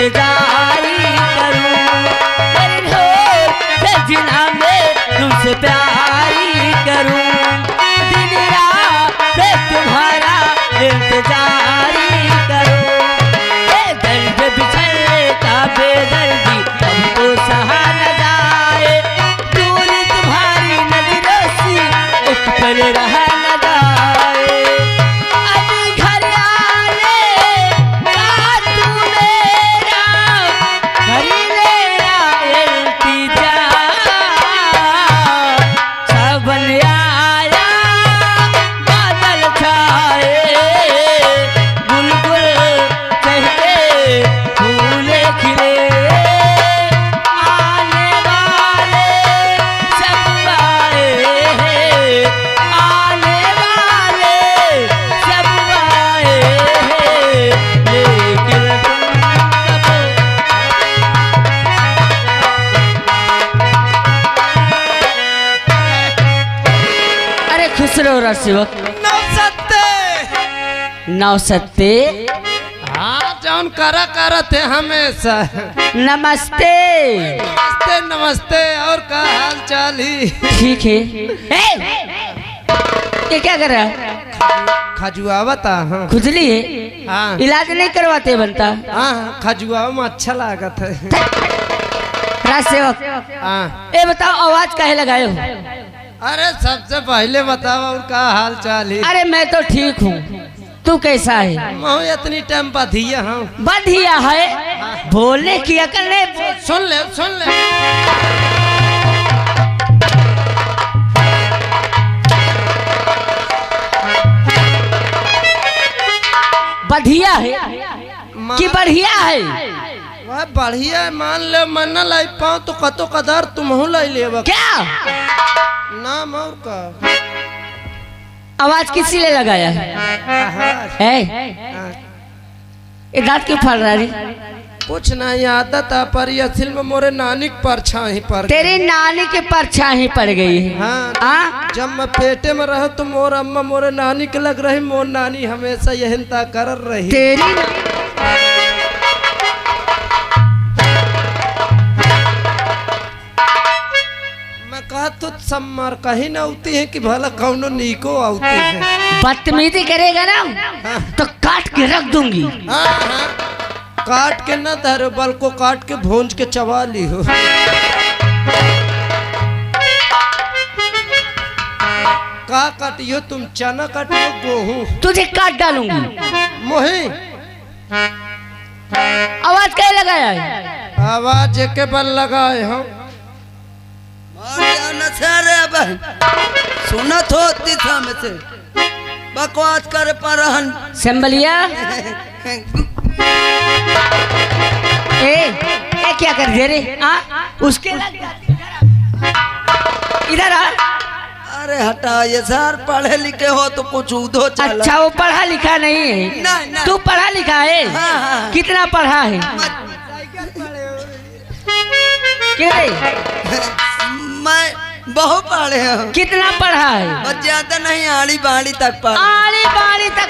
इंतजारी करूं, तेरे ढोल सजना में तुमसे प्यारी करूं, दिन रात से तुम्हारा इंतजारी करूं। ये दर्द बिछड़ने का बेदर्दी तुमको सहा न जाए, दूर तुम्हारी नजरों से उस पर रहा न जाए। अब घर आने का तू मेरा कर लेना इंतजार, सावन आया बादल छाए, बुलबुल चहके फूल खिले, आने वाले सब आए, आने वाले सब आए, लेकिन तुम कब अरे खुश रहो रसिवक नौसत्ते। हाँ जौन करा करते हमेशा। नमस्ते। नमस्ते नमस्ते, और का हाल चाल ही? ठीक है। ये क्या कर रहा है? खजुआवता। हाँ खुजली है? हाँ इलाज नहीं करवाते बनता? हाँ खजुआव में अच्छा लागत है। राजसेवक हाँ ए बताओ आवाज काहे लगाए हो? अरे सबसे पहले बताओ और का हाल चाल ही? अरे मैं तो ठीक हूँ, तू कैसा है? मैं इतनी टाइम बधिया हूँ। बढ़िया है, बोलने की अकल नहीं। सुन ले सुन ले। बढ़िया है कि बढ़िया है? वह बढ़िया है, मान ले मन न लाई पाऊँ तो कतो कदर तुम लाई ले। क्या नाम और का आवाज किसी ने लगाया है? ये दांत क्यों फाड़ रहा है? कुछ नहीं, आदत आ पर ये असल में मोरे नानी के परछाई पर। तेरी नानी के परछाई पड़ गई है। हाँ जब मैं पेटे में रहा तो मोर अम्मा मोरे नानी के लग रही, मोर नानी हमेशा यहिंता कर रही। तेरी मैं कहा तो सम्मार कहीं न आती है कि भला कौनो नीको आती है। बदतमीजी करेगा ना तो काट के रख दूंगी। हाँ हाँ काट के न धरो, बल को काट के भूंज के चबा ली हो। का काटियो तुम? चना काटियो गेहूं? तुझे काट डालूंगी। मोही आवाज क्या लगाया है? आवाज के बल लगाए हो। सुना थो तीथा में से बकवास कर परहन संबलिया ए क्या कर दे रे? उसके इधर आ। अरे हटा, ये सर पढ़े लिखे हो तो कुछ उधो चला। अच्छा वो पढ़ा लिखा नहीं है? नहीं। तू पढ़ा लिखा है? हाँ। कितना पढ़ा है? क्यों रे? मैं बहुत पढ़े हूँ। कितना पढ़ा है? और ज्यादा नहीं, आड़ी बाड़ी तक पढ़ा। आड़ी बाड़ी तक?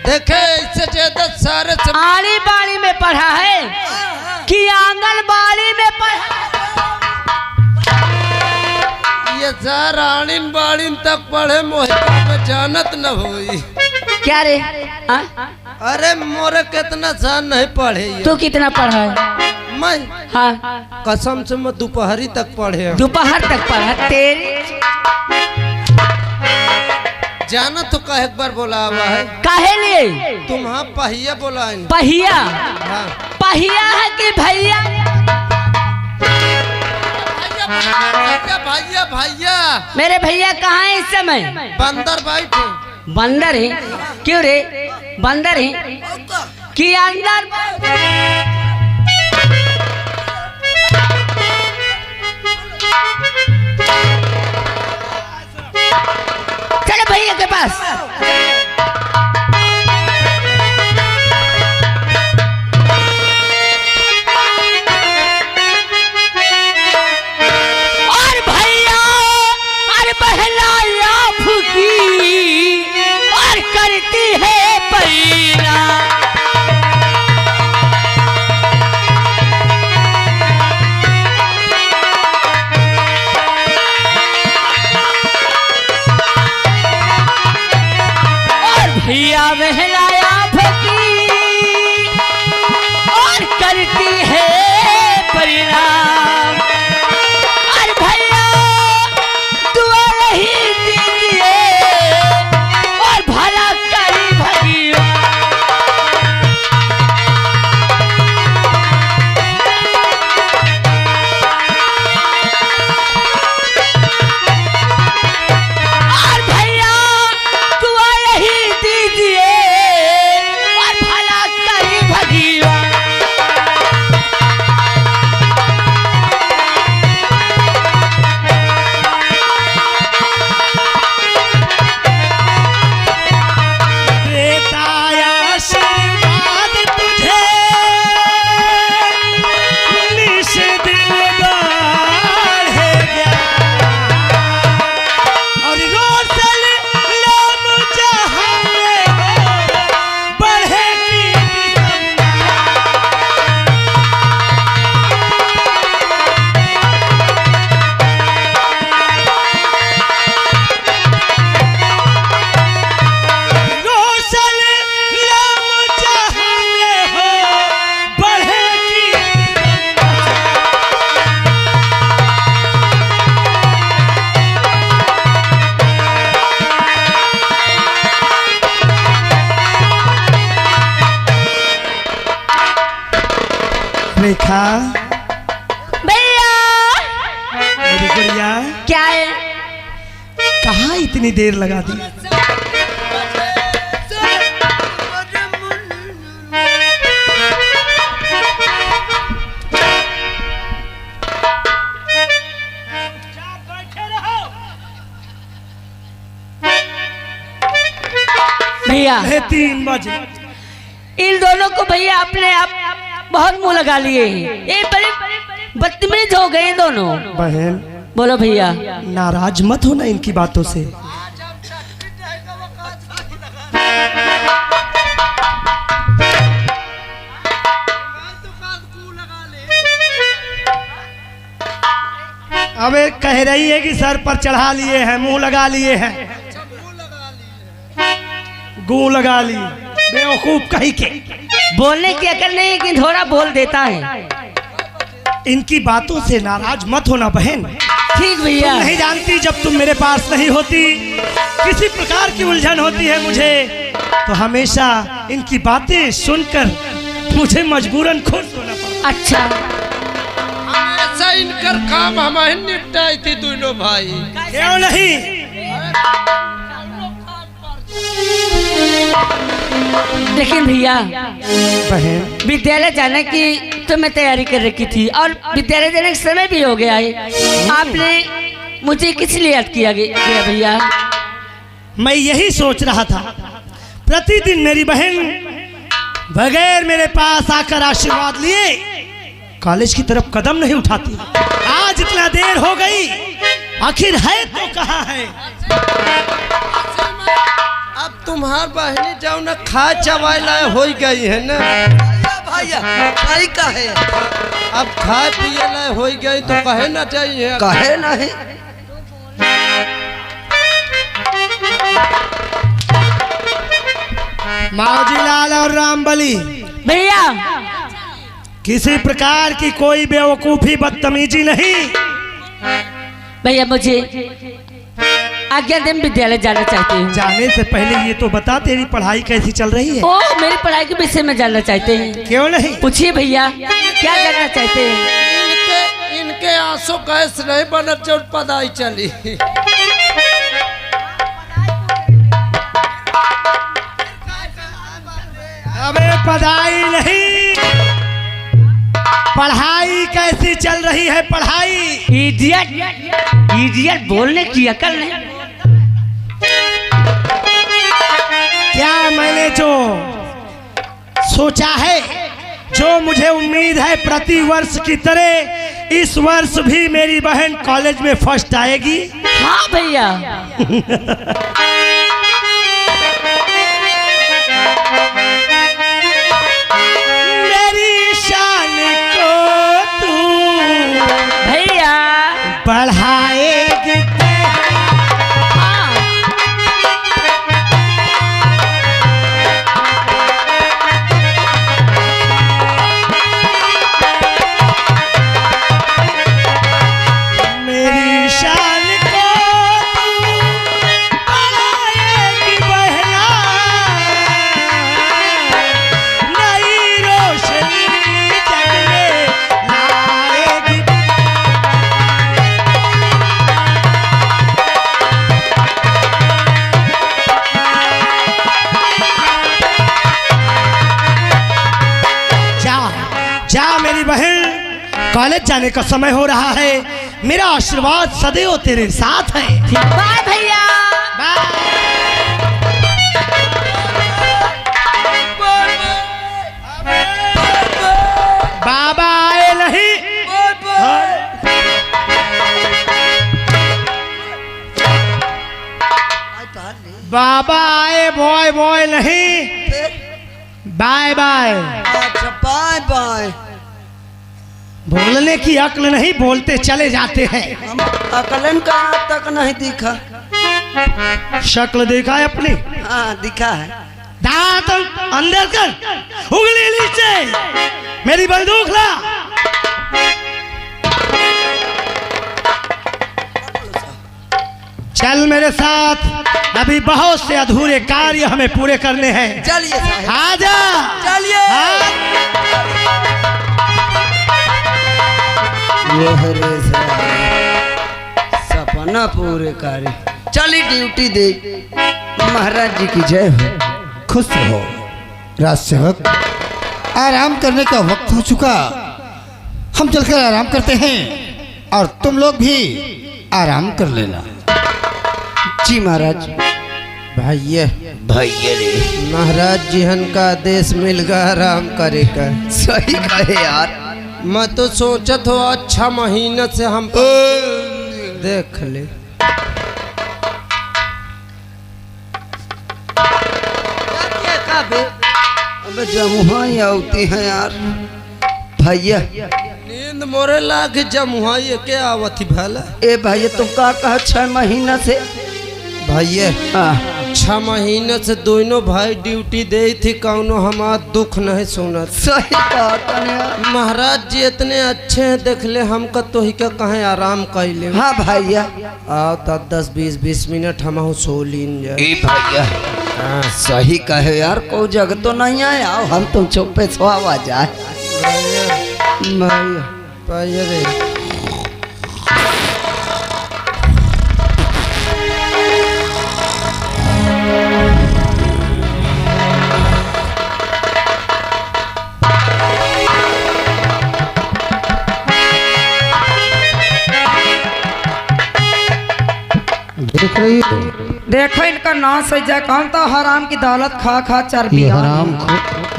देखे इससे ज्यादा सारे आड़ी बाड़ी में पढ़ा है कि आंगनबाड़ी में पढ़ा? ये सर आड़ीन बाड़ीन तक पढ़े, मोहिता में जानत न होई। क्या रे? अरे मोरे कितना सान नहीं पढ़े ये। तू कितना पढ़ा है? मैं हाँ कसम से मैं दोपहरी तक पढ़े। दोपहर तक पढ़ा? तेरी जाना तो कह एक बार बोला हुआ है। काहे लिए? तुम हाँ पहिया बोला। पहिया? हाँ पहिया है कि भैया? भैया भैया भैया। मेरे भैया कहाँ है इस समय? बंदर बैठे। बंदर है? क्यों रे? बंदर है कि अंदर? चलो भैया के पास। और भैया अरे बहला भैया मेरी गुड़िया क्या है? कहाँ इतनी देर लगा दी? भैया 3 बजे। इन दोनों को भैया अपने आप बहुत मुंह लगा लिए हैं। ये बड़े बदतमीज हो गए दोनों। बहन बोलो भैया। नाराज मत होना इनकी बातों से। अबे कह रही है कि सर पर चढ़ा लिए हैं, मुंह लगा लिए हैं, गू लगा ली। बेवकूफ कहीं के। बोलने की अकल नहीं है कि थोड़ा बोल देता है। इनकी बातों से नाराज मत होना बहन। ठीक भैया। नहीं जानती जब तुम मेरे पास नहीं होती किसी प्रकार की उलझन होती है मुझे, तो हमेशा इनकी बातें सुनकर मुझे मजबूरन खुश होना पड़ता। अच्छा ऐसा इनकर काम हमारे निपटाई थी दोनों भाई। क्यों नहीं? लेकिन भैया बहन विद्यालय जाने की तो मैं तैयारी कर रखी थी और विद्यालय जाने का समय भी हो गया है। आपने मुझे किस लिए याद किया गया भैया? मैं यही सोच रहा था, प्रतिदिन मेरी बहन बगैर मेरे पास आकर आशीर्वाद लिए कॉलेज की तरफ कदम नहीं उठाती। आज इतना देर हो गई, आखिर है तो कहाँ है? अब तुम्हार बहनी जाओ ना खा चवाई लाए हो गई है ना भैया भाई का है। अब खाए पिए लाए हो गई तो कहे ना चाहिए। कहे नहीं। माओजी लाल और रामबली भैया किसी प्रकार की कोई बेवकूफी बदतमीजी नहीं। भैया मुझे आज्ञा दें, विद्यालय जाना चाहती हूँ। जाने से पहले ये तो बता तेरी पढ़ाई कैसी चल रही है? ओ मेरी पढ़ाई के विषय में जानना चाहते हैं। क्यों नहीं? पूछिए भैया क्या जानना चाहते हैं? इनके आंसू गैस नहीं बनत जो पढ़ाई चली। अबे पढ़ाई नहीं, पढ़ाई कैसी चल रही है? पढ़ाई इडियट इडियट बोलने की अकल नहीं। क्या मैंने जो सोचा है, जो मुझे उम्मीद है प्रति वर्ष की तरह इस वर्ष भी मेरी बहन कॉलेज में फर्स्ट आएगी। हाँ भैया मेरी शान को तू भैया बढ़ाएगी। हाँ मेरी शान को तू बढ़ाएगी बहना, नई रोशनी जग में लाएगी। जा जा मेरी बहन, कॉलेज जाने का समय हो रहा है। मेरा आशीर्वाद सदैव तेरे साथ है। बाय भैया। बाबा आए नहीं। बाबा आए बॉय बॉय नहीं, बाय बाय। अच्छा बाय बाय। बोलने की अक्ल नहीं, बोलते चले जाते हैं। हम अकलन का तक नहीं दिखा। शक्ल देखा है अपनी? हाँ दिखा है। दांत अंदर कर, उंगली नीचे, मेरी बंदूक ला। चल मेरे साथ, अभी बहुत से अधूरे कार्य हमें पूरे करने हैं। चलिए साहब आजा चलिए। हाँ। वो रे सपना पूरे करे। चली ड्यूटी दे। महाराज जी की जय हो। खुश रहो राज सेवक। आराम करने का वक्त हो चुका, हम चलकर आराम करते हैं और तुम लोग भी आराम कर लेना। जी महाराज। भैया भैया रे महाराज जीहन का आदेश मिल गया आराम करे का। सही कहे यार। मैं तो सोचत हो अच्छा महीना से हम देख ले। अबे जमुआ ही आती है यार। भैया नींद मोरे लाग जमुहाई के आवती भला। ए भैया तुम का कहा 6 महीना से? भैया हाँ 6 महीने से दोनों भाई ड्यूटी दे थी, कौनो हमारा दुख नहीं सुनत। सही कहा तने यार। महाराज जी इतने अच्छे हैं, देख ले हमका तो ही का कहीं आराम कर ले। हाँ भैया। आओ तब 10-20 मिनट हम सो लीन जाए। ए भैया सही कहे यार। कोई जगह तो नहीं आया हम तुम चुप्पे सोवा जाए। भैया भैया रे देख रही हो देखो इनका नाम सजा कौन तो हराम की दौलत खा खा चर्बी। ये हराम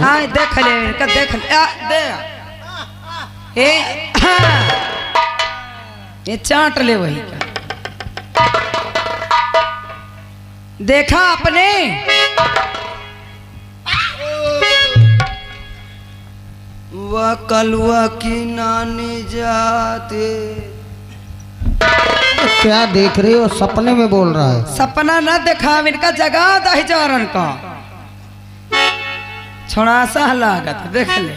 हाँ देख ले इनका देख ले। दे ए हाँ ये चाट ले वही का। देखा आपने वह कलुआ की नानी जाते। क्या देख रहे हो? सपने में बोल रहा है। सपना न देखा इनका जगह दही जौरन का छोड़ा सा लागत देख ले।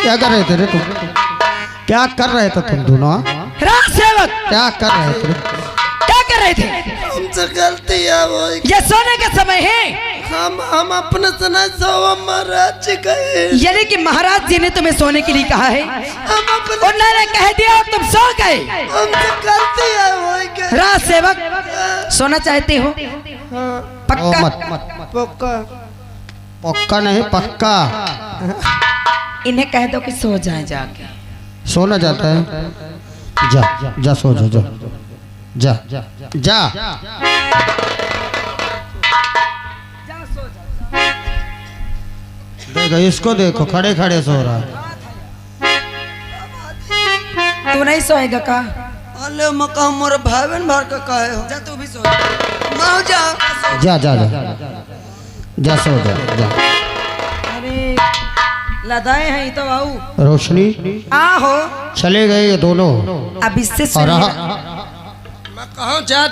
क्या कर रहे थे रे तुम? क्या कर रहे थे तुम दोनों? राज सेवक क्या कर रहे थे? क्या कर रहे थे? हमसे गलती है वो। ये सोने का समय है। हम अपने से नहीं सो महाराज जी कहे। यानी कि महाराज जी ने तुम्हें सोने के लिए कहा है हम अपने उन्होंने कह दिया और तुम सो गए। हमसे गलती है वो। राज सेवक सोना चाहते हो? हाँ पक्का? मत पक्का। पक्का नहीं पक्का। इन्हें कह दो कि सो जाए जाके। सोना जाता है। जा जा सो जा जा जा जा। देखो इसको देखो खड़े खड़े सो रहा है। तू नहीं सोएगा का? अले मका मोर भाई बहन भर का काहे हो। जा तू भी सो। माँ जा। जा जा जा जा सो जा। अरे लदाए हैं तो बाबू। रोशनी आहो चले गए ये दोनों। अब इससे और सुनिए। मैं कहूँ जा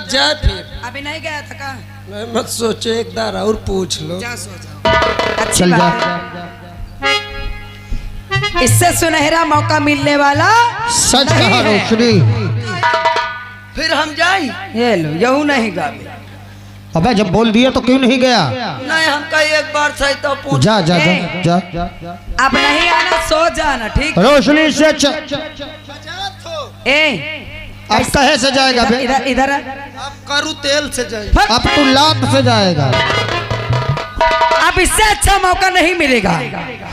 फिर। अभी नहीं गया था का? नहीं मत सोचो, एक बार और पूछ लो। जा सो जा। अच्छी चल जा। बात है। इससे सुनहरा मौका मिलने वाला सच नहीं कहा है। रोशनी। फिर हम जाए। ये लो यहू नहीं गावे। अबे जब बोल दिया तो क्यों नहीं गया? नहीं हम कहीं एक बार सही तो पूछ। जा जा ए। जा अब नहीं आना, सो जाना ठीक। रोशनी से ए अब कहे से जाएगा बे? इधर इधर आ। अब करू तेल से जाए। अब तू लात से जाएगा। अब इससे अच्छा मौका नहीं मिलेगा।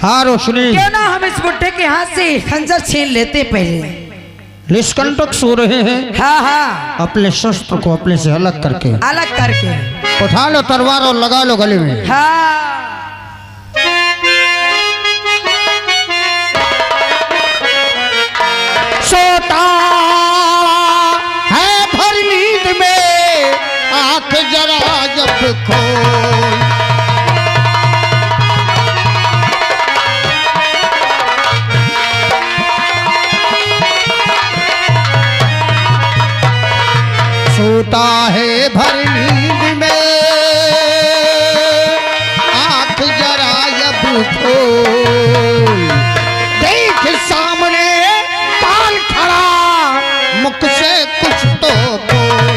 हाँ रोशनी क्यों ना हम इस बुढ़े के हाथ से खंजर छीन लेते पहले। निष्कंटक सो रहे हैं। हाँ हाँ अपने शस्त्र को अपने से अलग करके अलग करके उठा लो तलवार और लगा लो गले में। हाँ सोता है भर नींद में आंख जरा जब खोल। सोता है भर नींद में बोल। देख सामने काल खड़ा, मुख से कुछ तो बोल।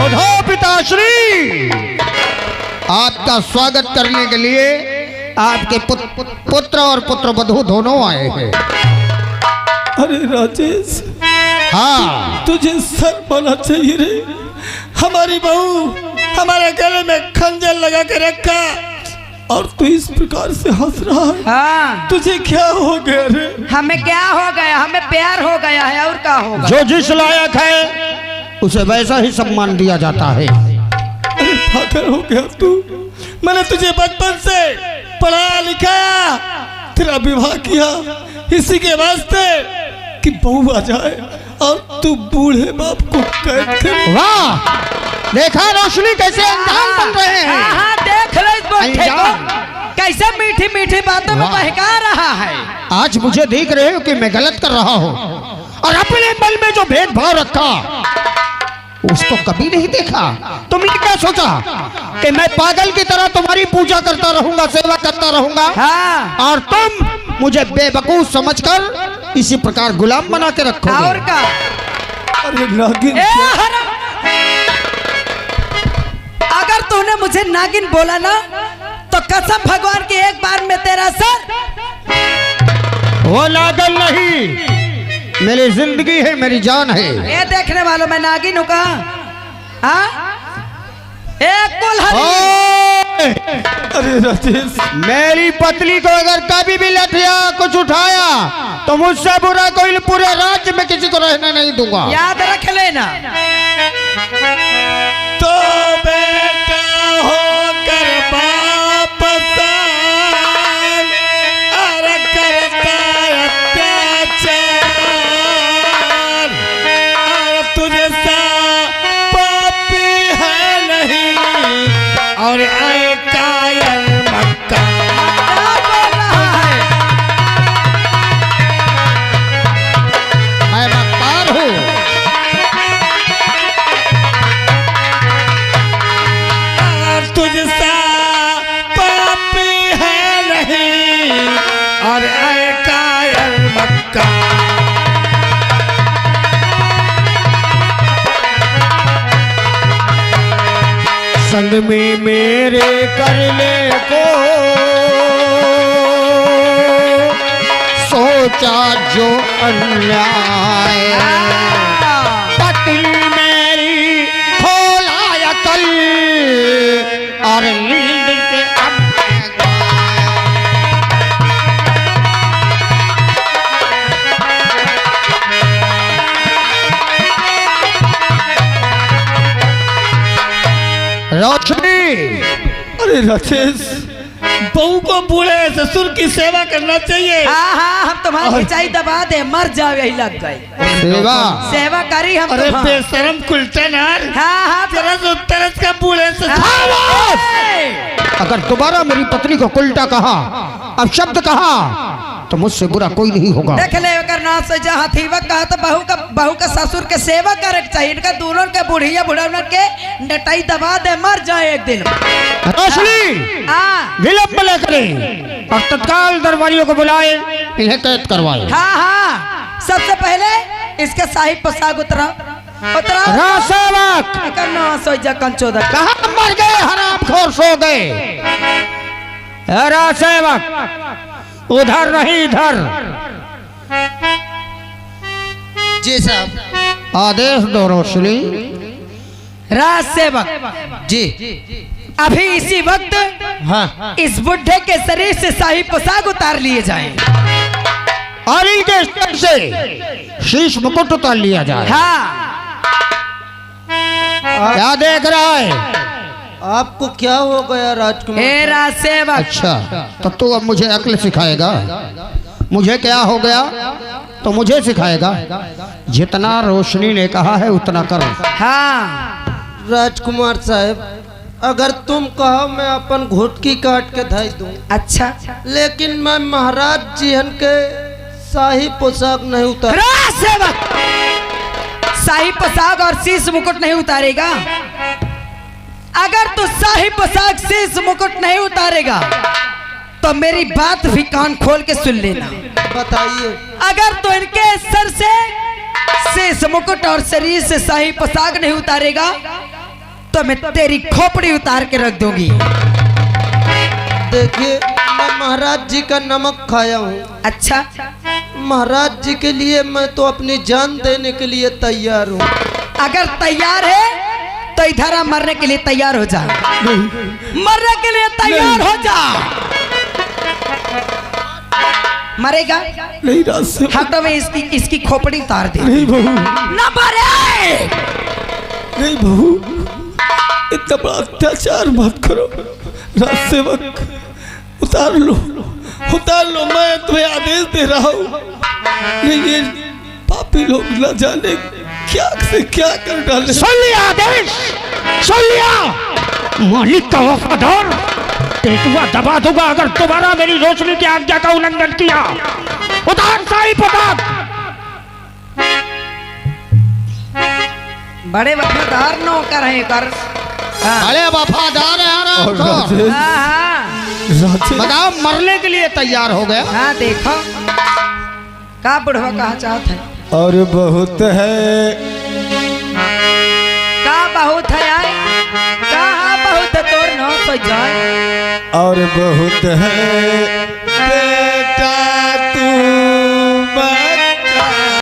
उठो पिताश्री, आपका स्वागत करने के लिए आपके पुत्र और पुत्र वधू दोनों आए हैं। अरे राजेश, हाँ, तुझे सर होना चाहिए रे। हमारी बहू हमारे गले में खंजर लगा के रखा और तू इस प्रकार से हंस रहा है। हाँ, तुझे क्या हो गया रे? हमें क्या हो गया? हमें प्यार हो गया है, और क्या होगा? जो जिस लायक है उसे वैसा ही सम्मान दिया जाता है। अरे पागल हो गया तू। मैंने तुझे बचपन से पढ़ाया लिखाया, तेरा विवाह किया इसी के वास्ते कि बहू आ जाए और तू बूढ़े बाप को कैद कर। वाह, देखा रोशनी कैसे अनजान बन रहे हैं। हाँ, हाँ, देख लो इस बुढ़े को, कैसे मीठी मीठी बातों में बहका रहा है। आज मुझे देख रहे हो कि मैं गलत कर रहा हूँ, और अपने बल में जो भेदभाव रखा उसको कभी नहीं देखा। तुमने क्या सोचा कि मैं पागल की तरह तुम्हारी पूजा करता रहूंगा, सेवा करता रहूंगा, हाँ, और तुम मुझे बेवकूफ समझकर इसी प्रकार गुलाम बना के रखोगे। और क्या? अरे नागिन, ए हराम! अगर तूने मुझे नागिन बोला ना तो कसम भगवान की, एक बार में तेरा सर। वो नागिन नहीं, मेरी जिंदगी है, मेरी जान है। ये देखने वालों में नागिन हूँ का? हाँ? एक कुल्हाड़ी। ओए! अरे राजेश, मेरी पत्नी को अगर कभी भी लठिया कुछ उठाया तो मुझसे बुरा कोई पूरे राज्य में किसी को रहने नहीं दूंगा। याद रख लेना। तो बेटा होकर बाप सान, अरे करता अत्याचार, अरे तुझे सा पापी है नहीं, और आए कायर मक्का। क्या बोल रहा है? मैं मक्कार हूँ। तुझसा पापी है नहीं, और आए कायर मक्का। संग में मेरे करने को सोचा जो अन्याय, पत्नी मेरी खोलाया कल, और नींद से अब रोशनी। अरे राजेश, बहू को बूढ़े ससुर की सेवा करना चाहिए। हाँ, हाँ, हम तुम्हारी खिंचाई दबा दे, मर जाओ, यही लग गई। सेवा सेवा करी हम अरे तुम्हारी। बेशरम कुलचनार, हाँ, हाँ, तरस का बूढ़े ससुर। अगर दोबारा मेरी पत्नी को उल्टा कहा, अब शब्द कहा, तो मुझसे बुरा कोई नहीं होगा। देख ले, अगर ना से जहाँ थीवक कहा तो बहू का ससुर के सेवा करे चाहिए। इनका दोनों के बुढ़िया बुढ़ावन के नटाई दबा दे, मर जाए एक दिन। रोशनी, हाँ, विलंब न करें और तत्काल दरबारियों को बुलाए, इन्हें कैद करवाए। हाँ, हाँ, सबसे पहले इसके साहिब पोशाक उतरा। रासेवक, करना सोजा कंचोदा। कहाँ मर गए? हरामखोर सो गए। रासेवक, उधर नहीं इधर। जी साहब। आदेश दो रोशनी। राज सेवक जी। अभी इसी वक्त हाँ। इस बुढ़े के शरीर से शाही पोशाक उतार लिए जाएं। और इनके स्तर से शीश मुकुट उतार लिया जाए। हाँ, क्या देख रहा है? आपको क्या हो गया राजकुमार? हे राज सेवक। अच्छा, तब तो अब मुझे अक्ल सिखाएगा। मुझे क्या हो गया तो मुझे सिखाएगा। जितना रोशनी ने कहा है उतना करो। हाँ, राजकुमार साहब, अगर तुम कहो मैं अपन घुटकी काट के धाई दूं, अच्छा, लेकिन मैं महाराज जीहन के शाही पोशाक नहीं उतार। सेवक, शाही पोशाक और शीश मुकुट नहीं उतारेगा? अगर तू शाही पोशाक शीश मुकुट नहीं उतारेगा तो मेरी बात भी कान खोल के सुन लेना। बताइए। अगर तू इनके सर से शीश मुकुट और शरीर से शाही पोशाक नहीं उतारेगा तो मैं तेरी खोपड़ी उतार के रख दूंगी। देखिए, मैं महाराज जी का नमक खाया हूँ। अच्छा, महाराज जी के लिए मैं तो अपनी जान देने के लिए तैयार हूँ। अगर तैयार है तो इधर आ, मरने के लिए तैयार हो जा। मरने के लिए तैयार हो जा। मरेगा नहीं रास्ते। हाँ तो मैं इसकी खोपड़ी उतार दे। नहीं बहू, ना मरे। नहीं बहू, इतना बड़ा अत्याचार मत करो। रास्ते वक्त उतार लो, उतार लो। मैं तुम्हें आदेश दे रहा हूँ। नहीं, ये पापी लोग न जाने क्या से क्या कर डाले। सुन लिया आदेश, सुन लिया। मालिक का वफादार टेटुआ दबा दूंगा अगर दोबारा मेरी रोशनी की आज्ञा का उल्लंघन किया। उतार शाही पोशाक। बड़े वफादार नौकर हैं कर। हाँ। अरे वफादार है यार। राजेश, हाँ, राजेश, बताओ, मरने के लिए तैयार हो गया। हाँ देखो का बुढ़वा कहा चाहत है। और बहुत है। का बहुत है आए, कहा बहुत है तोर नौ सौ जाए। और बहुत है